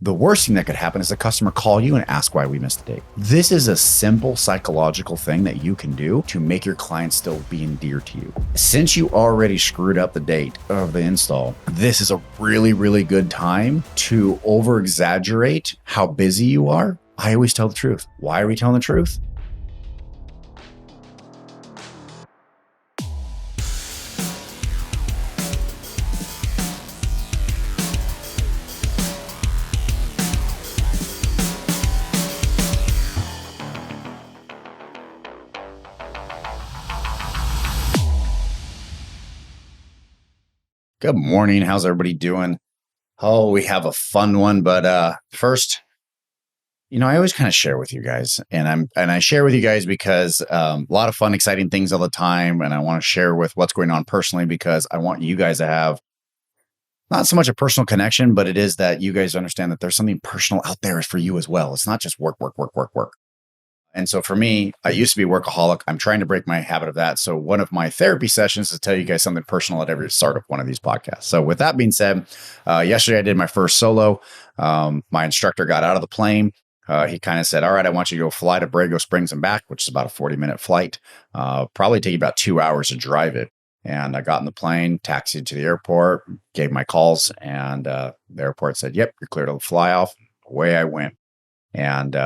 The worst thing that could happen is the customer call you and ask why we missed the date. This is a simple psychological thing that you can do to make your client still be endeared to you. Since you already screwed up the date of the install, this is a really, really good time to over exaggerate how busy you are. I always tell the truth. Why are we telling the truth? Good morning. How's everybody doing? Oh, we have a fun one, but first, I always kind of share with you guys, and I share with you guys because a lot of fun, exciting things all the time, and I want to share with what's going on personally because I want you guys to have not so much a personal connection, but it is that you guys understand that there's something personal out there for you as well. It's not just work, work, work, work, work. And so for me, I used to be a workaholic. I'm trying to break my habit of that. So one of my therapy sessions is to tell you guys something personal at every start of one of these podcasts. So with that being said, yesterday I did my first solo. My instructor got out of the plane. He kind of said, all right, I want you to go fly to Borrego Springs and back, which is about a 40-minute flight. Probably take you about 2 hours to drive it. And I got in the plane, taxied to the airport, gave my calls, and the airport said, yep, you're clear to fly off. Away I went. And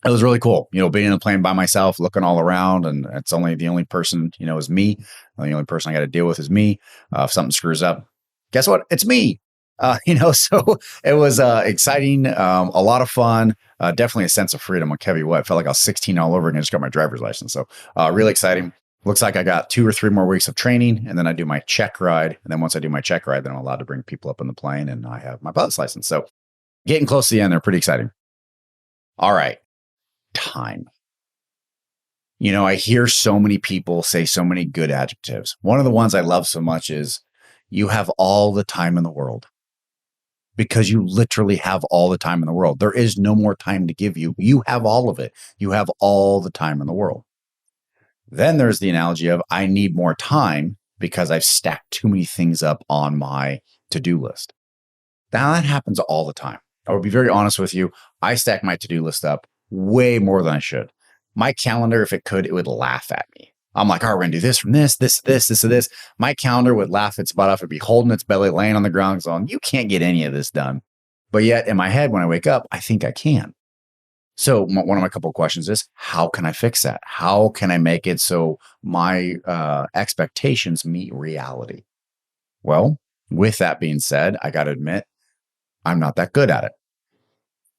it was really cool, being in the plane by myself, looking all around, and it's the only person, is me. The only person I got to deal with is me. If something screws up, guess what? It's me. So it was exciting, a lot of fun, definitely a sense of freedom. On Kevin, what? I felt like I was 16 all over again. I just got my driver's license. So really exciting. Looks like I got 2 or 3 more weeks of training, and then I do my check ride. And then once I do my check ride, then I'm allowed to bring people up in the plane, and I have my pilot's license. So getting close to the end, they're pretty exciting. All right. Time. I hear so many people say so many good adjectives. One of the ones I love so much is you have all the time in the world, because you literally have all the time in the world. There is no more time to give you. You have all of it. You have all the time in the world. Then there's the analogy of I need more time because I've stacked too many things up on my to-do list. Now that happens all the time. I will be very honest with you. I stack my to-do list up way more than I should. My calendar, if it could, it would laugh at me. I'm like, all right, we're going to do this from this, and this. My calendar would laugh its butt off. It'd be holding its belly, laying on the ground, going, you can't get any of this done. But yet in my head, when I wake up, I think I can. So one of my couple of questions is, how can I fix that? How can I make it so my expectations meet reality? Well, with that being said, I got to admit, I'm not that good at it.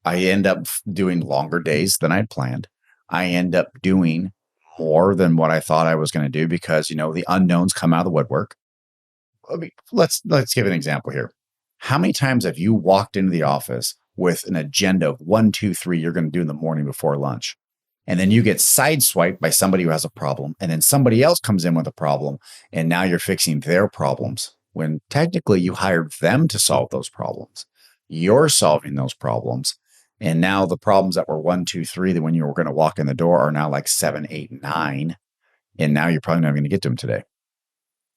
I end up doing longer days than I'd planned. I end up doing more than what I thought I was going to do because, the unknowns come out of the woodwork. Let's give an example here. How many times have you walked into the office with an agenda of 1, 2, 3 you're going to do in the morning before lunch? And then you get sideswiped by somebody who has a problem. And then somebody else comes in with a problem. And now you're fixing their problems when technically you hired them to solve those problems. You're solving those problems. And now the problems that were 1, 2, 3, that when you were going to walk in the door are now like 7, 8, 9. And now you're probably not going to get to them today.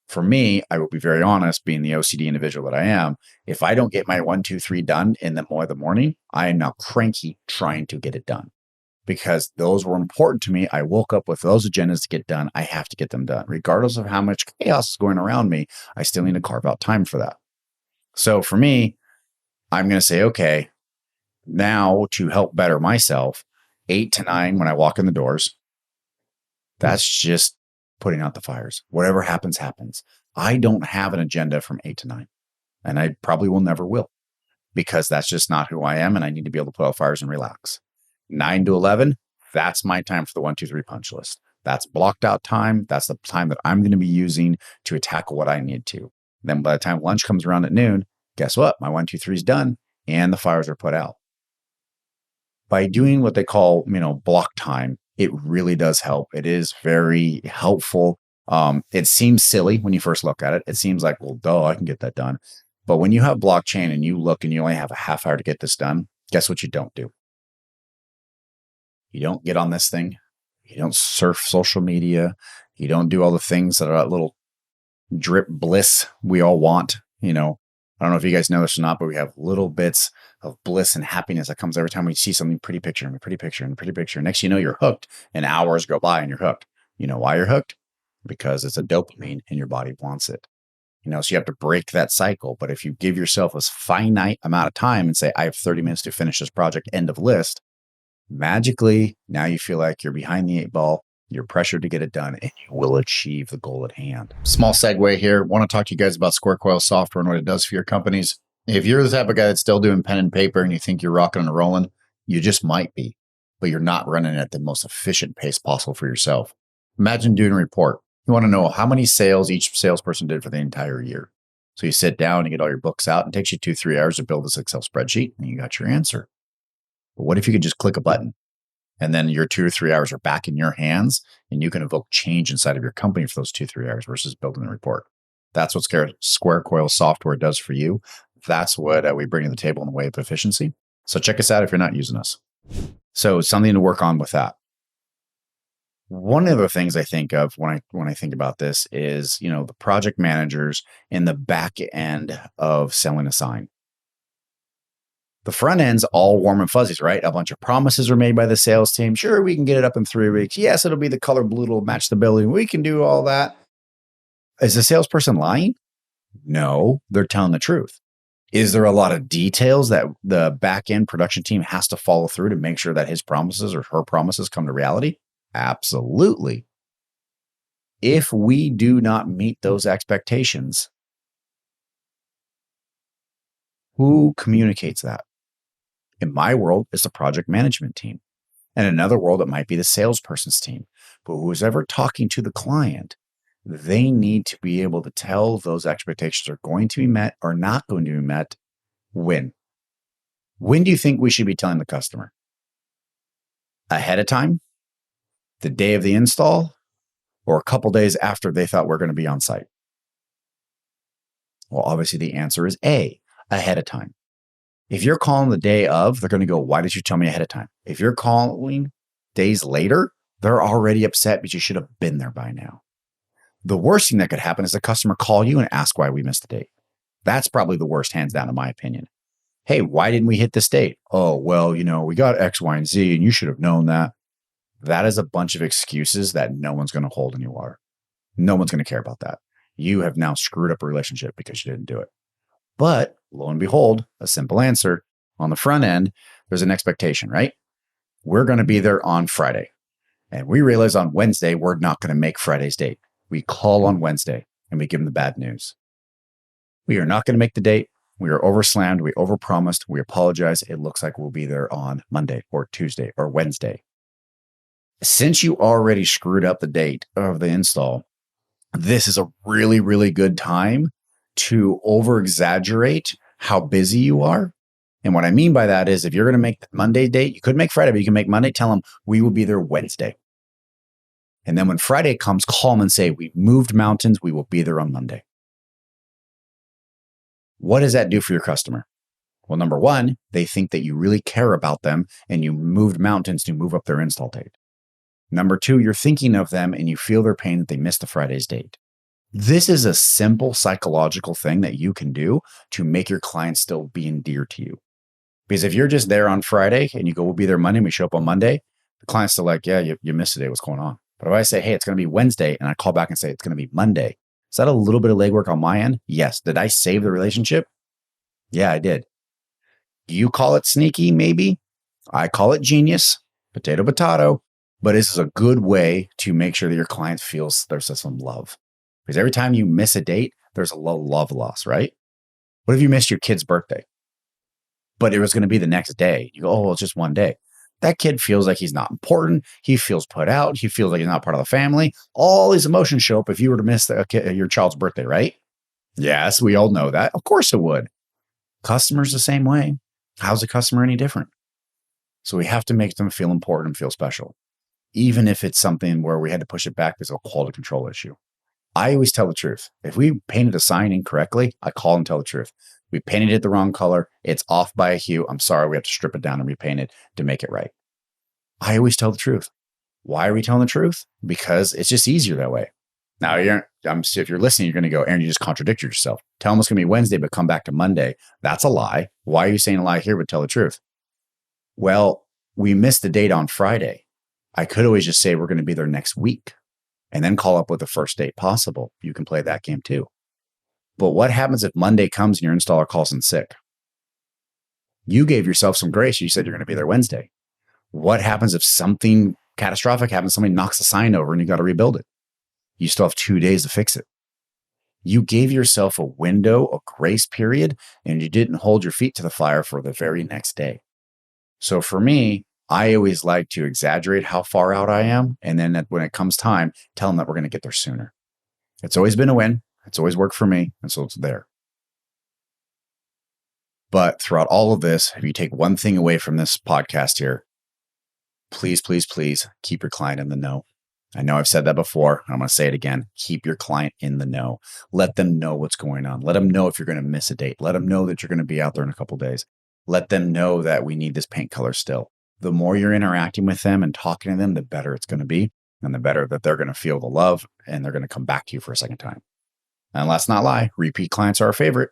For me, I will be very honest, being the OCD individual that I am, if I don't get my 1, 2, 3 done in the morning, I am now cranky trying to get it done because those were important to me. I woke up with those agendas to get done. I have to get them done. Regardless of how much chaos is going around me, I still need to carve out time for that. So for me, I'm going to say, okay, now to help better myself, 8 to 9 when I walk in the doors, that's just putting out the fires. Whatever happens, happens. I don't have an agenda from 8 to 9, and I probably will never will because that's just not who I am, and I need to be able to put out fires and relax. 9 to 11, that's my time for the 1, 2, 3 punch list. That's blocked out time. That's the time that I'm going to be using to tackle what I need to. Then by the time lunch comes around at noon, guess what? My 1, 2, 3 is done, and the fires are put out. By doing what they call, block time, it really does help. It is very helpful. It seems silly when you first look at it. It seems like, well, duh, I can get that done. But when you have blockchain and you look and you only have a half hour to get this done, guess what you don't do? You don't get on this thing. You don't surf social media. You don't do all the things that are that little drip bliss we all want. I don't know if you guys know this or not, but we have little bits of bliss and happiness that comes every time we see something pretty picture and a pretty picture and a pretty picture. Next, you know, you're hooked and hours go by and you're hooked. You know why you're hooked? Because it's a dopamine and your body wants it. You know, so you have to break that cycle. But if you give yourself a finite amount of time and say, I have 30 minutes to finish this project, end of list, magically, now you feel like you're behind the eight ball. You're pressured to get it done and you will achieve the goal at hand. Small segue here. Want to talk to you guys about Square Coil software and what it does for your companies. If you're the type of guy that's still doing pen and paper and you think you're rocking and rolling, you just might be, but you're not running at the most efficient pace possible for yourself. Imagine doing a report. You want to know how many sales each salesperson did for the entire year. So you sit down, you get all your books out, and it takes you 2-3 hours to build this Excel spreadsheet, and you got your answer. But what if you could just click a button? And then your 2 or 3 hours are back in your hands and you can evoke change inside of your company for those 2-3 hours versus building a report. That's what Square Coil software does for you. That's what we bring to the table in the way of efficiency. So check us out if you're not using us. So something to work on with that. One of the things I think of when I think about this is, you know, the project managers in the back end of selling a sign. The front end's all warm and fuzzies, right? A bunch of promises are made by the sales team. Sure, we can get it up in 3 weeks. Yes, it'll be the color blue, it'll match the building. We can do all that. Is the salesperson lying? No, they're telling the truth. Is there a lot of details that the back end production team has to follow through to make sure that his promises or her promises come to reality? Absolutely. If we do not meet those expectations, who communicates that? In my world, it's the project management team. In another world, it might be the salesperson's team. But who's ever talking to the client, they need to be able to tell those expectations are going to be met or not going to be met when. When do you think we should be telling the customer? Ahead of time? The day of the install? Or a couple days after they thought we're going to be on site? Well, obviously the answer is A, ahead of time. If you're calling the day of, they're going to go, why did you tell me ahead of time? If you're calling days later, they're already upset because you should have been there by now. The worst thing that could happen is the customer call you and ask why we missed the date. That's probably the worst, hands down, in my opinion. Hey, why didn't we hit this date? Oh, well, you know, we got X, Y, and Z, and you should have known that. That is a bunch of excuses that no one's going to hold any water. No one's going to care about that. You have now screwed up a relationship because you didn't do it. But lo and behold, a simple answer. On the front end, there's an expectation, right? We're going to be there on Friday. And we realize on Wednesday, we're not going to make Friday's date. We call on Wednesday and we give them the bad news. We are not going to make the date. We are overslammed. We overpromised. We apologize. It looks like we'll be there on Monday or Tuesday or Wednesday. Since you already screwed up the date of the install, this is a really, really good time to over-exaggerate how busy you are. And what I mean by that is if you're going to make the Monday date, you could make Friday, but you can make Monday, tell them we will be there Wednesday. And then when Friday comes, call them and say, we moved mountains, we will be there on Monday. What does that do for your customer? Well, number one, they think that you really care about them and you moved mountains to move up their install date. Number two, you're thinking of them and you feel their pain that they missed the Friday's date. This is a simple psychological thing that you can do to make your clients still be endeared to you. Because if you're just there on Friday and you go, we'll be there Monday, and we show up on Monday, the client's still like, yeah, you missed a day. What's going on? But if I say, hey, it's going to be Wednesday, and I call back and say it's going to be Monday, is that a little bit of legwork on my end? Yes. Did I save the relationship? Yeah, I did. You call it sneaky, maybe. I call it genius, potato, potato. But this is a good way to make sure that your client feels there's some love. Because every time you miss a date, there's a little love loss, right? What if you missed your kid's birthday, but it was going to be the next day? You go, oh, well, it's just one day. That kid feels like he's not important. He feels put out. He feels like he's not part of the family. All these emotions show up if you were to miss your child's birthday, right? Yes, we all know that. Of course it would. Customers the same way. How's the customer any different? So we have to make them feel important and feel special, even if it's something where we had to push it back because of a quality control issue. I always tell the truth. If we painted a sign incorrectly, I call and tell the truth. We painted it the wrong color. It's off by a hue. I'm sorry. We have to strip it down and repaint it to make it right. I always tell the truth. Why are we telling the truth? Because it's just easier that way. Now, if you're listening, you're going to go, Aaron, you just contradict yourself. Tell them it's going to be Wednesday, but come back to Monday. That's a lie. Why are you saying a lie here, but tell the truth? Well, we missed the date on Friday. I could always just say we're going to be there next week and then call up with the first date possible. You can play that game too. But what happens if Monday comes and your installer calls in sick? You gave yourself some grace. You said you're going to be there Wednesday. What happens if something catastrophic happens? Somebody knocks the sign over and you got to rebuild it. You still have 2 days to fix it. You gave yourself a window, a grace period, and you didn't hold your feet to the fire for the very next day. So for me, I always like to exaggerate how far out I am. And then when it comes time, tell them that we're going to get there sooner. It's always been a win. It's always worked for me. And so it's there. But throughout all of this, if you take one thing away from this podcast here, please, please, please keep your client in the know. I know I've said that before. I'm going to say it again. Keep your client in the know. Let them know what's going on. Let them know if you're going to miss a date. Let them know that you're going to be out there in a couple of days. Let them know that we need this paint color still. The more you're interacting with them and talking to them, the better it's going to be. And the better that they're going to feel the love and they're going to come back to you for a second time. And let's not lie. Repeat clients are our favorite.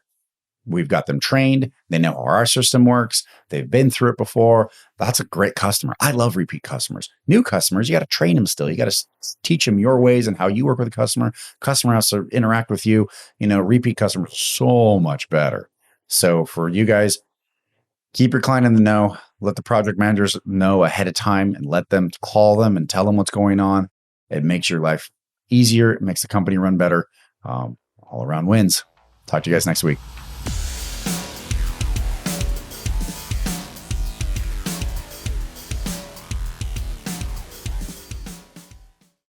We've got them trained. They know how our system works. They've been through it before. That's a great customer. I love repeat customers. New customers, you got to train them still. You got to teach them your ways and how you work with a customer. Customer has to interact with you. Repeat customers, so much better. So for you guys, keep your client in the know. Let the project managers know ahead of time and let them call them and tell them what's going on. It makes your life easier. It makes the company run better. All around wins. Talk to you guys next week.